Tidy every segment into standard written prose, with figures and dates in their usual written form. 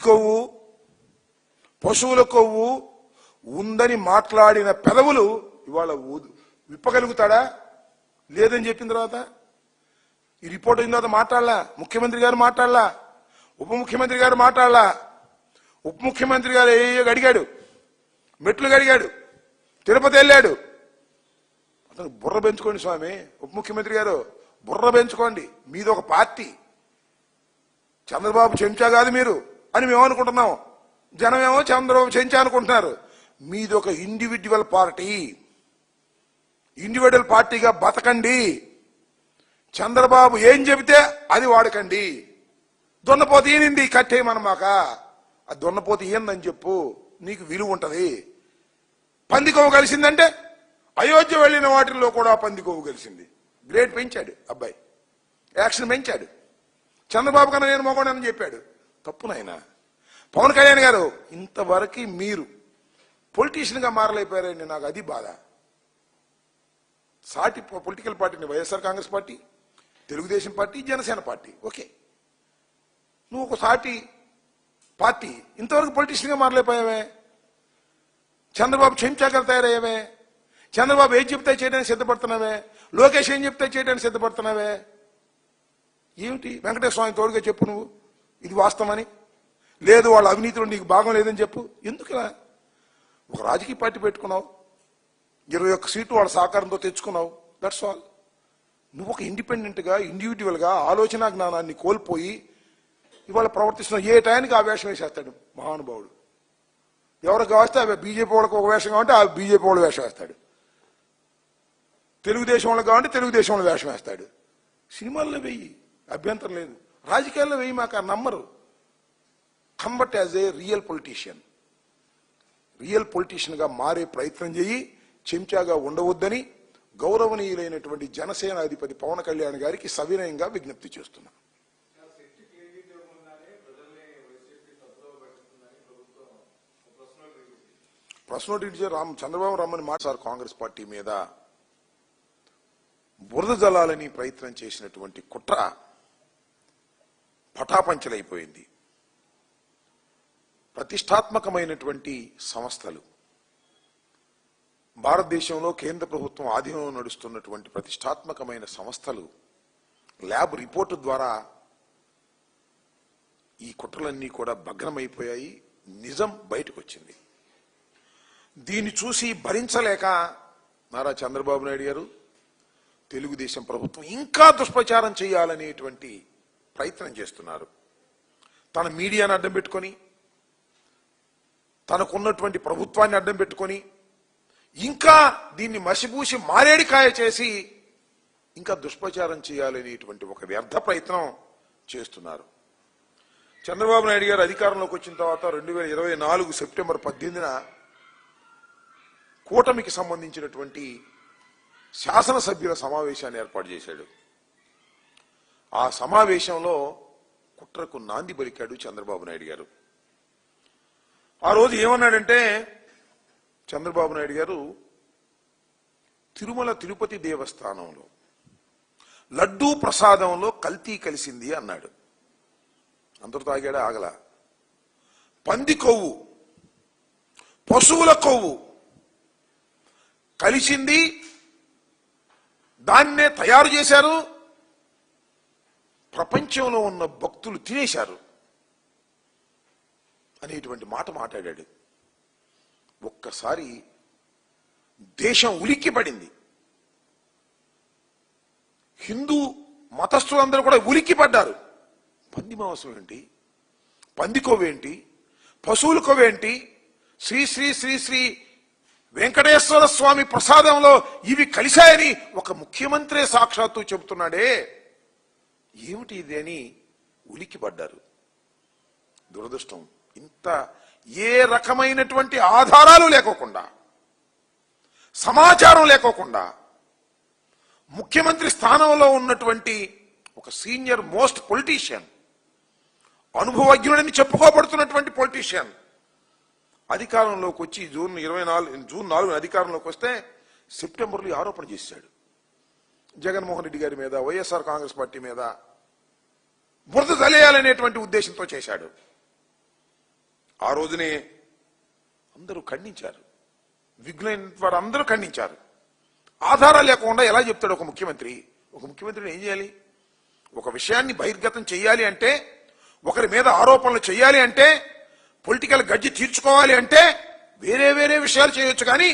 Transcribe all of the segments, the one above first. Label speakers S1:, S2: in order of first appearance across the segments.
S1: కొవ్వు పశువుల కొవ్వు ఉందని మాట్లాడిన పెదవులు ఇవాళ విప్పగలుగుతాడా లేదని చెప్పిన తర్వాత ఈ రిపోర్ట్ అయిన తర్వాత మాట్లాడలా, ముఖ్యమంత్రి గారు మాట్లాడలా, ఉప ముఖ్యమంత్రి గారు మాట్లాడలా. ఉప ముఖ్యమంత్రి గారు అడిగాడు, మెట్లు గడిగాడు, తిరుపతి వెళ్ళాడు. అతను బుర్ర పెంచుకోండి స్వామి, ఉప ముఖ్యమంత్రి గారు బుర్ర పెంచుకోండి. మీది ఒక పార్టీ, చంద్రబాబు చెంచా కాదు మీరు అని మేము అనుకుంటున్నాం. జనమేమో చంద్రబాబు చెంచా అనుకుంటున్నారు. మీది ఒక ఇండివిడ్యువల్ పార్టీ, ఇండివిడ్యువల్ పార్టీగా బతకండి. చంద్రబాబు ఏం చెబితే అది వాడకండి. దున్నపోతు ఈనింది కట్టేయమనమాక, ఆ దున్నపోతు ఈయందని చెప్పు, నీకు విలువ ఉంటది. పందికొవ్వు కలిసిందంటే అయోధ్య వెళ్లిన వాటిల్లో కూడా పందికొవ్వు కలిసింది. గ్రేడ్ పెంచాడు అబ్బాయి, యాక్షన్ పెంచాడు. చంద్రబాబు కన్నా నేను మగోడని చెప్పాడు. తప్పు నాయన. పవన్ కళ్యాణ్ గారు ఇంతవరకు మీరు పొలిటీషియన్ గా మారలేకపోయారండి. నాకు అది బాధ. సాటి పొలిటికల్ పార్టీని YSR Congress party, Telugu Desam party, Janasena party, okay, నువ్వు ఒక సాటి పార్టీ ఇంతవరకు పొలిటీషియన్ గా మారలేకపోయావే. చంద్రబాబు చెంచాగా తయారయ్యావే. చంద్రబాబు ఏం చెప్తే చేయడానికి సిద్ధపడుతున్నావే. లోకేష్ ఏం చెప్తే చేయడానికి సిద్ధపడుతున్నావే. ఏమిటి వెంకటేశ్వర స్వామి తోడుగా చెప్పు, నువ్వు ఇది వాస్తవమని. లేదు వాళ్ళ అవినీతిలో నీకు భాగం లేదని చెప్పు. ఎందుకులా ఒక రాజకీయ పార్టీ పెట్టుకున్నావు, 21 సీట్లు వాళ్ళ సహకారంతో తెచ్చుకున్నావు, దట్స్ ఆల్. నువ్వు ఒక ఇండిపెండెంట్ గా ఇండివిజువల్ గా ఆలోచన జ్ఞానాన్ని కోల్పోయి ఇవాళ ప్రవర్తిస్తున్నావు. ఏ టైంకి ఆ వేషం వేసేస్తాడు మహానుభావుడు. ఎవరికి కావస్తే బీజేపీ వాళ్ళకి ఒక వేషం కావాలంటే ఆ బీజేపీ వాళ్ళు వేషం వేస్తాడు, తెలుగుదేశం వాళ్ళకి కావాలంటే తెలుగుదేశం వాళ్ళు వేషం వేస్తాడు. సినిమాల్లో వెయ్యి, అభ్యంతరం లేదు. రాజకీయాల్లో వెయ్యి, మాకు నమ్మరు. Khambhat as a real politician, real politician గా మారే ప్రయత్నం చేయి. చెంచాగా ఉండవద్దని గౌరవనీయులైనటువంటి జనసేన అధిపతి పవన్ కళ్యాణ్ గారికి సవినయంగా విజ్ఞప్తి చేస్తున్నా. ప్రెస్ నోట్ ఇచ్చారు చంద్రబాబు రమ్మని మాట్లాడారు. కాంగ్రెస్ పార్టీ మీద బురద జల్లాలని ప్రయత్నం చేసినటువంటి కుట్ర పటాపంచలైపోయింది. ప్రతిష్టాత్మకమైనటువంటి సంస్థలు, భారతదేశంలో కేంద్ర ప్రభుత్వం ఆధీనంలో నడుస్తున్నటువంటి ప్రతిష్టాత్మకమైన సంస్థలు ల్యాబ్ రిపోర్టు ద్వారా ఈ కుట్రలన్నీ కూడా భగ్నమైపోయాయి. నిజం బయటకు వచ్చింది. దీన్ని చూసి భరించలేక నారా చంద్రబాబు నాయుడు గారు, తెలుగుదేశం ప్రభుత్వం ఇంకా దుష్ప్రచారం చేయాలనేటువంటి ప్రయత్నం చేస్తున్నారు. తన మీడియాను అడ్డం పెట్టుకొని, తనకున్నటువంటి ప్రభుత్వాన్ని అడ్డం పెట్టుకొని ఇంకా దీన్ని మసిపూసి మారేడికాయ చేసి ఇంకా దుష్ప్రచారం చేయాలనేటువంటి ఒక వ్యర్థ ప్రయత్నం చేస్తున్నారు. చంద్రబాబు నాయుడు గారు అధికారంలోకి వచ్చిన తర్వాత 2024 సెప్టెంబర్ 18న కూటమికి సంబంధించినటువంటి శాసనసభ్యుల సమావేశాన్ని ఏర్పాటు చేశాడు. ఆ సమావేశంలో కుట్రకు నాంది పలికాడు చంద్రబాబు నాయుడు గారు. ఆ రోజు ఏమన్నాడంటే చంద్రబాబు నాయుడు గారు, తిరుమల తిరుపతి దేవస్థానంలో లడ్డూ ప్రసాదంలో కల్తీ కలిసింది అన్నాడు. అందరూ తాగాడా? ఆగల. పంది కొవ్వు, పశువుల కొవ్వు కలిసింది, దాన్నే తయారు చేశారు, ప్రపంచంలో ఉన్న భక్తులు తినేశారు అనేటువంటి మాట మాట్లాడాడు. ఒక్కసారి దేశం ఉలిక్కిపడింది. హిందూ మతస్థులందరూ కూడా ఉలిక్కిపడ్డారు. పంది మాంసం ఏంటి, పంది కొవ్వేంటి, పశువుల కొవ్వేంటి, శ్రీ శ్రీ శ్రీ శ్రీ వెంకటేశ్వర స్వామి ప్రసాదంలో ఇవి కలిశాయని ఒక ముఖ్యమంత్రి సాక్షాత్తు చెబుతున్నాడే, ఏమిటి ఇది అని ఉలిక్కిపడ్డారు. దురదృష్టం, ఇంత ఏ రకమైనటువంటి ఆధారాలు లేకోకుండా, సమాచారం లేకోకుండా, ముఖ్యమంత్రి స్థానంలో ఉన్నటువంటి ఒక సీనియర్ మోస్ట్ పొలిటీషియన్, అనుభవజ్ఞుడని చెప్పుకోబడుతున్నటువంటి పొలిటీషియన్ అధికారంలోకి వచ్చి జూన్ 4 అధికారంలోకి వస్తే సెప్టెంబర్లో ఆరోపణ చేశాడు. జగన్మోహన్ రెడ్డి గారి మీద, వైఎస్ఆర్ కాంగ్రెస్ పార్టీ మీద బురద జల్లేయాలనేటువంటి ఉద్దేశంతో చేశాడు. ఆ రోజునే అందరూ ఖండించారు, విఘ్నైన వారు అందరూ ఖండించారు. ఆధారాలు లేకుండా ఎలా చెప్తాడు ఒక ముఖ్యమంత్రి? ఒక ముఖ్యమంత్రిని ఏం చేయాలి? ఒక విషయాన్ని బహిర్గతం చేయాలి అంటే, ఒకరి మీద ఆరోపణలు చేయాలి అంటే, పొలిటికల్ గడ్జి తీర్చుకోవాలి అంటే వేరే వేరే విషయాలు చేయొచ్చు. కానీ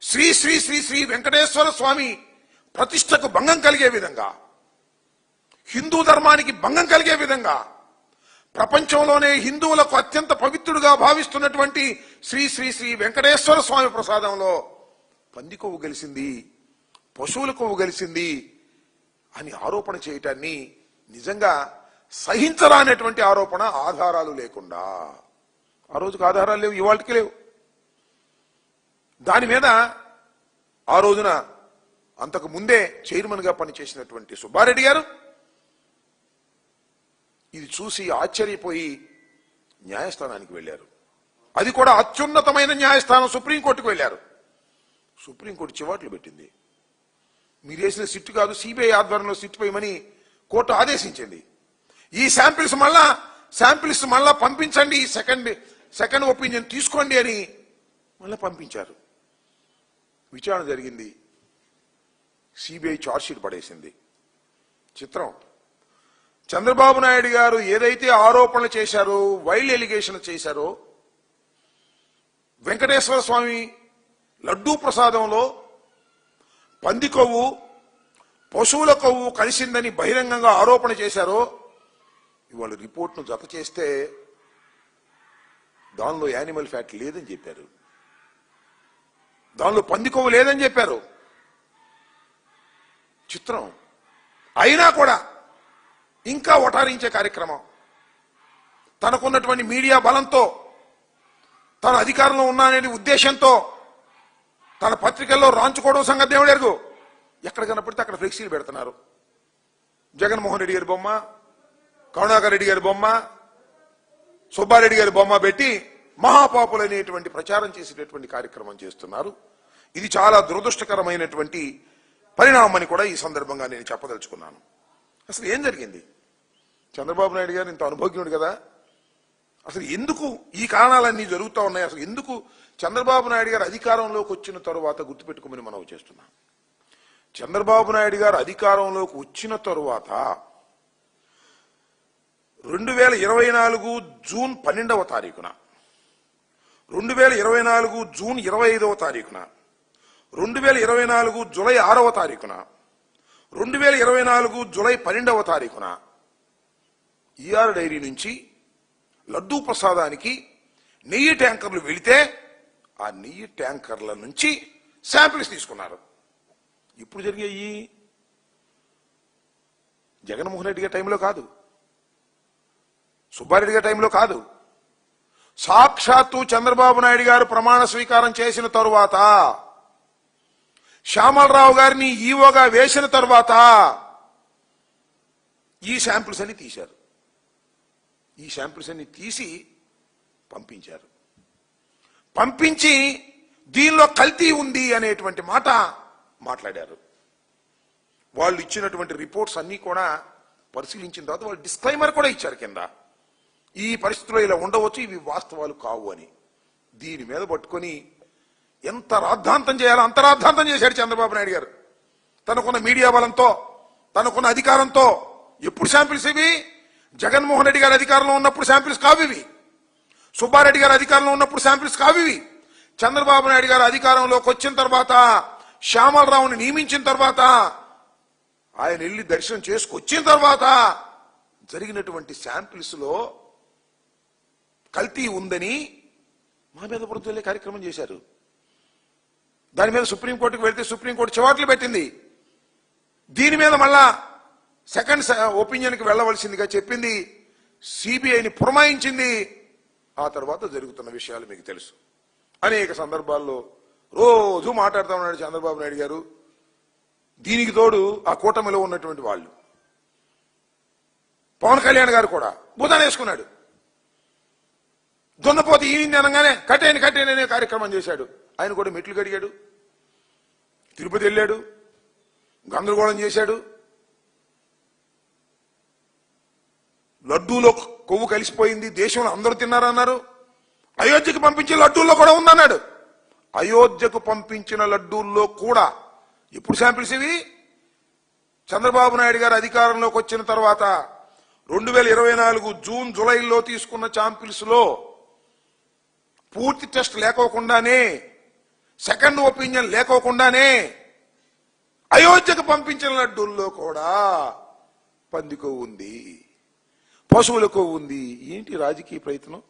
S1: శ్రీ శ్రీ శ్రీ శ్రీ వెంకటేశ్వర స్వామి ప్రతిష్టకు భంగం కలిగే విధంగా, హిందూ ధర్మానికి భంగం కలిగే విధంగా, ప్రపంచంలోనే హిందువులకు అత్యంత పవిత్రుడుగా భావిస్తున్నటువంటి శ్రీ శ్రీ శ్రీ వెంకటేశ్వర స్వామి ప్రసాదంలో పంది కొవ్వు కలిసింది, పశువుల కొవ్వు కలిసింది అని ఆరోపణ చేయటాన్ని నిజంగా సహించరానటువంటి ఆరోపణ, ఆధారాలు లేకుండా. ఆ రోజుకు ఆధారాలు లేవు, ఇవాళకి లేవు. దాని మీద ఆ రోజున అంతకు ముందే చైర్మన్ గా పనిచేసినటువంటి సుబ్బారెడ్డి గారు ఇది చూసి ఆశ్చర్యపోయి న్యాయస్థానానికి వెళ్లారు. అది కూడా అత్యున్నతమైన న్యాయస్థానం సుప్రీంకోర్టుకు వెళ్లారు. సుప్రీంకోర్టు చివాట్లు పెట్టింది. మీరు వేసిన సిట్టు కాదు, సిబిఐ ఆధ్వర్యంలో సిట్టు వేయమని కోర్టు ఆదేశించింది. ఈ శాంపిల్స్ మళ్ళా పంపించండి, సెకండ్ ఒపీనియన్ తీసుకోండి అని మళ్ళా పంపించారు. విచారణ జరిగింది. సిబిఐ ఛార్జ్షీట్ పడేసింది. చిత్రం, చంద్రబాబు నాయుడు గారు ఏదైతే ఆరోపణలు చేశారో, వైల్డ్ ఎలిగేషన్ చేశారో, వెంకటేశ్వర స్వామి లడ్డూ ప్రసాదంలో పంది కొవ్వు, పశువుల కొవ్వు కలిసిందని బహిరంగంగా ఆరోపణ చేశారో, ఇవాళ రిపోర్ట్ను జత చేస్తే దానిలో యానిమల్ ఫ్యాట్ లేదని చెప్పారు, దానిలో పంది కొవ్వు లేదని చెప్పారు. చిత్రం. అయినా కూడా ఇంకా ఒటారించే కార్యక్రమం, తనకున్నటువంటి మీడియా బలంతో, తన అధికారంలో ఉన్నాననే ఉద్దేశంతో తన పత్రికల్లో రాంచుకోవడం సంగతి దేవుడు ఎరుగు. ఎక్కడ కనపడితే అక్కడ ఫ్లెక్సీలు పెడుతున్నారు. జగన్మోహన్ రెడ్డి గారి బొమ్మ, కరుణాకర్ రెడ్డి గారి బొమ్మ, సుబ్బారెడ్డి గారి బొమ్మ పెట్టి మహాపాపులు అనేటువంటి ప్రచారం చేసేటటువంటి కార్యక్రమం చేస్తున్నారు. ఇది చాలా దురదృష్టకరమైనటువంటి పరిణామం అని కూడా ఈ సందర్భంగా నేను చెప్పదలుచుకున్నాను. అసలు ఏం జరిగింది? చంద్రబాబు నాయుడు గారు ఇంత అనుభవజ్ఞుడు కదా, అసలు ఎందుకు ఈ కారణాలన్నీ జరుగుతూ ఉన్నాయి? అసలు ఎందుకు చంద్రబాబు నాయుడు గారు అధికారంలోకి వచ్చిన తరువాత, గుర్తుపెట్టుకోమని మనం చేస్తున్నాం, చంద్రబాబు నాయుడు గారు అధికారంలోకి వచ్చిన తరువాత 2024 జూన్ 12వ తారీఖున, 2024 జూన్ 25వ తారీఖున, 2024 జూలై 6వ తారీఖున, 2024 జూలై 12వ తారీఖున ఈఆర్ డైరీ నుంచి లడ్డూ ప్రసాదానికి నెయ్యి ట్యాంకర్లు వెళితే ఆ నెయ్యి ట్యాంకర్ల నుంచి శాంపిల్స్ తీసుకున్నారు. ఇప్పుడు జరిగాయి జగన్మోహన్ రెడ్డి గారి టైంలో కాదు, సుబ్బారెడ్డి గారి టైంలో కాదు, సాక్షాత్తు చంద్రబాబు నాయుడు గారు ప్రమాణ స్వీకారం చేసిన తరువాత, శ్యామలరావు గారిని ఈవోగా వేసిన తరువాత ఈ శాంపిల్స్ అన్ని తీశారు. ఈ శాంపిల్స్ అన్ని తీసి పంపించారు. పంపించి దీనిలో కల్తీ ఉంది అనేటువంటి మాట మాట్లాడారు. వాళ్ళు ఇచ్చినటువంటి రిపోర్ట్స్ అన్ని కూడా పరిశీలించిన తర్వాత వాళ్ళు డిస్క్లైమర్ కూడా ఇచ్చారు కింద, ఈ పరిస్థితుల్లో ఇలా ఉండవచ్చు, ఇవి వాస్తవాలు కావు అని. దీని మీద పట్టుకొని ఎంత రాద్ధాంతం చేయాలో అంత రాద్ధాంతం చేశాడు చంద్రబాబు నాయుడు గారు. తనకున్న మీడియా బలంతో, తనకున్న అధికారంతో. ఎప్పుడు శాంపిల్స్ ఇవి? జగన్మోహన్ రెడ్డి గారి అధికారంలో ఉన్నప్పుడు శాంపిల్స్ కావివి, సుబ్బారెడ్డి గారి అధికారంలో ఉన్నప్పుడు శాంపిల్స్ కావివి. చంద్రబాబు నాయుడు గారు అధికారంలోకి వచ్చిన తర్వాత, శ్యామలరావుని నియమించిన తర్వాత, ఆయన వెళ్ళి దర్శనం చేసుకొచ్చిన తర్వాత జరిగినటువంటి శాంపిల్స్ లో కల్తీ ఉందని మా మీద బురదలే కార్యక్రమం చేశారు. దాని మీద సుప్రీంకోర్టుకు వెళ్తే సుప్రీంకోర్టు చివాట్లు పెట్టింది. దీని మీద మళ్ళా సెకండ్ ఒపీనియన్కి వెళ్లవలసిందిగా చెప్పింది, సిబిఐని పురమాయించింది. ఆ తర్వాత జరుగుతున్న విషయాలు మీకు తెలుసు. అనేక సందర్భాల్లో రోజు మాట్లాడుతూ ఉన్నాడు చంద్రబాబు నాయుడు గారు. దీనికి తోడు ఆ కూటమిలో ఉన్నటువంటి వాళ్ళు, పవన్ కళ్యాణ్ గారు కూడా భూతాన్ని వేసుకున్నాడు. దున్నపోతే ఈవింది అనగానే కట్టేయని అనే కార్యక్రమం చేశాడు. ఆయన కూడా మెట్లు కడిగాడు, తిరుపతి వెళ్ళాడు, గందరగోళం చేశాడు. లడ్డూలో కొవ్వు కలిసిపోయింది, దేశంలో అందరూ తిన్నారన్నారు. అయోధ్యకు పంపించిన లడ్డూల్లో కూడా ఉందన్నాడు. అయోధ్యకు పంపించిన లడ్డూల్లో కూడా ఎప్పుడు శాంపిల్స్ ఇవి? చంద్రబాబు నాయుడు గారు అధికారంలోకి వచ్చిన తర్వాత 2024 జూన్ జూలైలో తీసుకున్న శాంపిల్స్ లో పూర్తి టెస్ట్ లేకోకుండానే, సెకండ్ ఒపీనియన్ లేకోకుండానే అయోధ్యకు పంపించిన లడ్డూల్లో కూడా పంది కొవ్వు ఉంది, పశువుల కొవ్వు ఉంది. ఏంటి రాజకీయ ప్రయత్నం?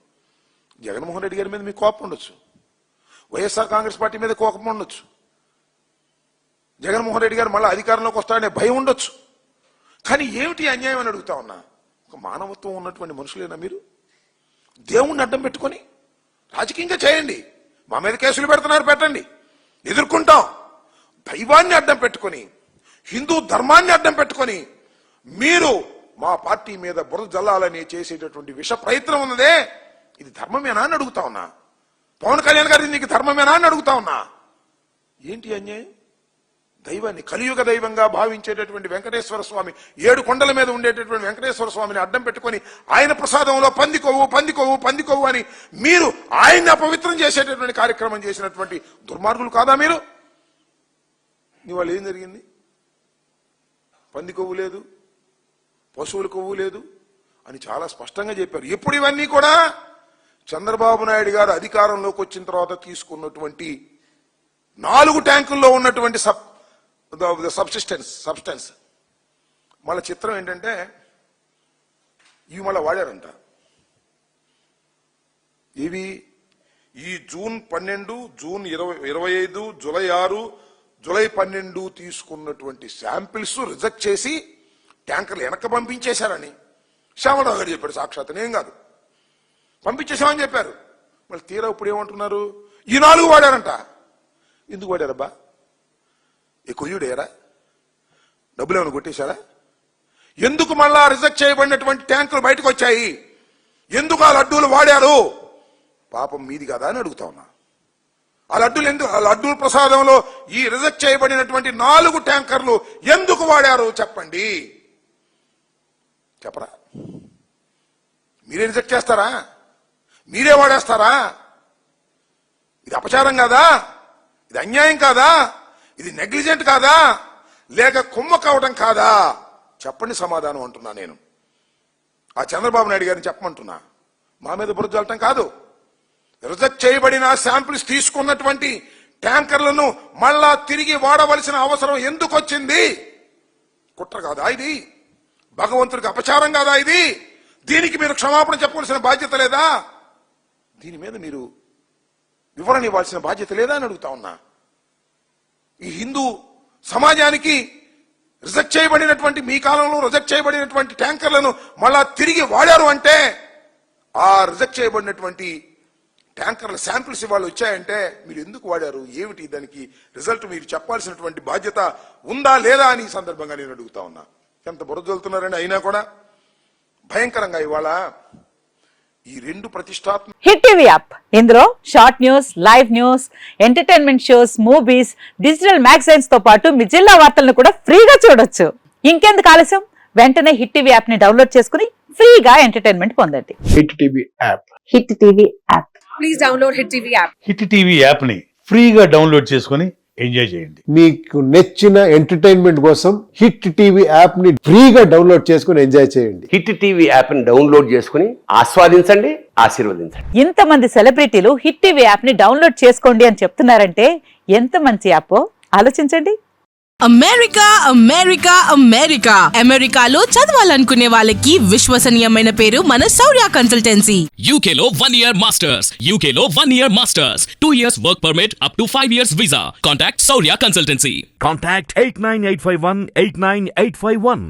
S1: జగన్మోహన్ రెడ్డి గారి మీద మీకు కోపం ఉండొచ్చు, వైఎస్ఆర్ కాంగ్రెస్ పార్టీ మీద కోపం ఉండొచ్చు, జగన్మోహన్ రెడ్డి గారు మళ్ళీ అధికారంలోకి వస్తాడనే భయం ఉండొచ్చు. కానీ ఏమిటి అన్యాయం అని అడుగుతా ఉన్నా. ఒక మానవత్వం ఉన్నటువంటి మనుషులేనా మీరు? దేవుణ్ణి అడ్డం పెట్టుకొని రాజకీయంగా చేయండి. మా మీద కేసులు పెడుతున్నారు, పెట్టండి, ఎదుర్కొంటాం. దైవాన్ని అడ్డం పెట్టుకొని, హిందూ ధర్మాన్ని అడ్డం పెట్టుకొని మీరు మా పార్టీ మీద బురద జల్లాలని చేసేటటువంటి విష ప్రయత్నం ఉన్నదే, ఇది ధర్మమేనా అని అడుగుతా ఉన్నా. పవన్ కళ్యాణ్ గారి నీకు ధర్మమేనా అని అడుగుతా ఉన్నా. ఏంటి అన్యాయం? దైవాన్ని కలియుగ దైవంగా భావించేటటువంటి వెంకటేశ్వర స్వామి, 7 కొండల మీద ఉండేటటువంటి వెంకటేశ్వర స్వామిని అడ్డం పెట్టుకొని ఆయన ప్రసాదంలో పంది కొవ్వు అని మీరు ఆయన్ని అపవిత్రం చేసేటటువంటి కార్యక్రమం చేసినటువంటి దుర్మార్గులు కాదా మీరు? ఇవాళ ఏం జరిగింది? పంది కొవ్వు లేదు, పశువుల కొవ్వు లేదు అని చాలా స్పష్టంగా చెప్పారు. ఎప్పుడు ఇవన్నీ కూడా చంద్రబాబు నాయుడు గారు అధికారంలోకి వచ్చిన తర్వాత తీసుకున్నటువంటి 4 ట్యాంకుల్లో ఉన్నటువంటి సబ్స్టెన్స్. మళ్ళీ చిత్రం ఏంటంటే ఇవి మళ్ళీ వాడారంట. ఇవి ఈ జూన్ 12, జూన్ 25, జూలై 6, జూలై 12 తీసుకున్నటువంటి శాంపిల్స్ రిజెక్ట్ చేసి ట్యాంకర్లు వెనక్కి పంపించేశారని శ్యామరావు గారు చెప్పాడు. సాక్షాత్ నేను కాదు, పంపించేశామని చెప్పారు. మళ్ళీ తీరా ఇప్పుడు ఏమంటున్నారు? ఈ 4 వాడారంట. ఎందుకు వాడారబ్బా? ఏ కొయ్యుడేరా? డబ్బులు ఏమైనా కొట్టేశారా? ఎందుకు మళ్ళా రిజెక్ట్ చేయబడినటువంటి ట్యాంకులు బయటకు వచ్చాయి? ఎందుకు ఆ లడ్డూలు వాడారు? పాపం మీది కదా అని అడుగుతా ఉన్నా. ఆ లడ్డూల ప్రసాదంలో ఈ రిజెక్ట్ చేయబడినటువంటి 4 ట్యాంకర్లు ఎందుకు వాడారు చెప్పండి. చెప్పరా? మీరే రిజెక్ట్ చేస్తారా? మీరే వాడేస్తారా? ఇది అపచారం కాదా? ఇది అన్యాయం కాదా? ఇది నెగ్లిజెంట్ కాదా? లేక కుమ్మ కావడం కాదా? చెప్పండి సమాధానం అంటున్నా నేను. ఆ చంద్రబాబు నాయుడు గారిని చెప్పమంటున్నా. మా మీద బురద జల్లటం కాదు. రిజెక్ట్ చేయబడిన శాంపిల్స్ తీసుకున్నటువంటి ట్యాంకర్లను మళ్ళా తిరిగి వాడవలసిన అవసరం ఎందుకు వచ్చింది? కుట్ర కాదా ఇది? భగవంతుడికి అపచారం కాదా ఇది? దీనికి మీరు క్షమాపణ చెప్పవలసిన బాధ్యత లేదా? దీని మీద మీరు వివరణ ఇవ్వాల్సిన బాధ్యత లేదా అని అడుగుతా ఉన్నా. ఈ హిందూ సమాజానికి రిజెక్ట్ చేయబడినటువంటి, మీ కాలంలో రిజెక్ట్ చేయబడినటువంటి ట్యాంకర్లను మళ్ళా తిరిగి వాడారు అంటే, ఆ రిజెక్ట్ చేయబడినటువంటి ట్యాంకర్ల శాంపిల్స్ ఇవాళ వచ్చాయంటే మీరు ఎందుకు వాడారు? ఏమిటి దానికి రిజల్ట్? మీరు చెప్పాల్సినటువంటి బాధ్యత ఉందా లేదా అని ఈ సందర్భంగా నేను అడుగుతా ఉన్నా. ఎంత బురద జల్లుతున్నారని అయినా కూడా భయంకరంగా ఇవాళ ఈ 2 ప్రతిష్టాత్మక
S2: హిట్ టీవీ యాప్, ఇందులో short news, live news, entertainment shows, movies, digital magazines తో పాటు మీ జిల్లా వార్తలను కూడా ఫ్రీగా చూడొచ్చు. ఇంకెందుకు ఆలస్యం? వెంటనే హిట్ టీవీ యాప్ ని డౌన్లోడ్ చేసుకుని ఫ్రీగా ఎంటర్టైన్మెంట్ పొందండి.
S3: Hit TV app.
S2: Hit TV app. Please download hit TV app.
S4: Hit TV app ని ఫ్రీగా డౌన్లోడ్ చేసుకుని ఎంజాయ్ చేయండి.
S3: మీకు నచ్చిన ఎంటర్టైన్మెంట్ కోసం హిట్ టీవీ యాప్ ని ఫ్రీగా డౌన్లోడ్ చేసుకుని ఎంజాయ్ చేయండి.
S5: హిట్ టీవీ యాప్ ని డౌన్లోడ్ చేసుకుని ఆస్వాదించండి, ఆశీర్వదించండి.
S2: ఇంతమంది సెలబ్రిటీలు హిట్ టీవీ యాప్ ని డౌన్లోడ్ చేసుకోండి అని చెప్తున్నారంటే ఎంత మంచి యాప్ ఆలోచించండి.
S6: అమెరికా అమెరికా అమెరికా అమెరికాలో చదవాలనుకునే వాళ్ళకి విశ్వసనీయమైన పేరు మన శౌర్య కన్సల్టెన్సీ.
S7: UK లో 1 year masters. UK లో 1 year masters. 2 years work permit up to 5 years visa. Contact Saurya Consultancy.
S8: Contact 89851 89851.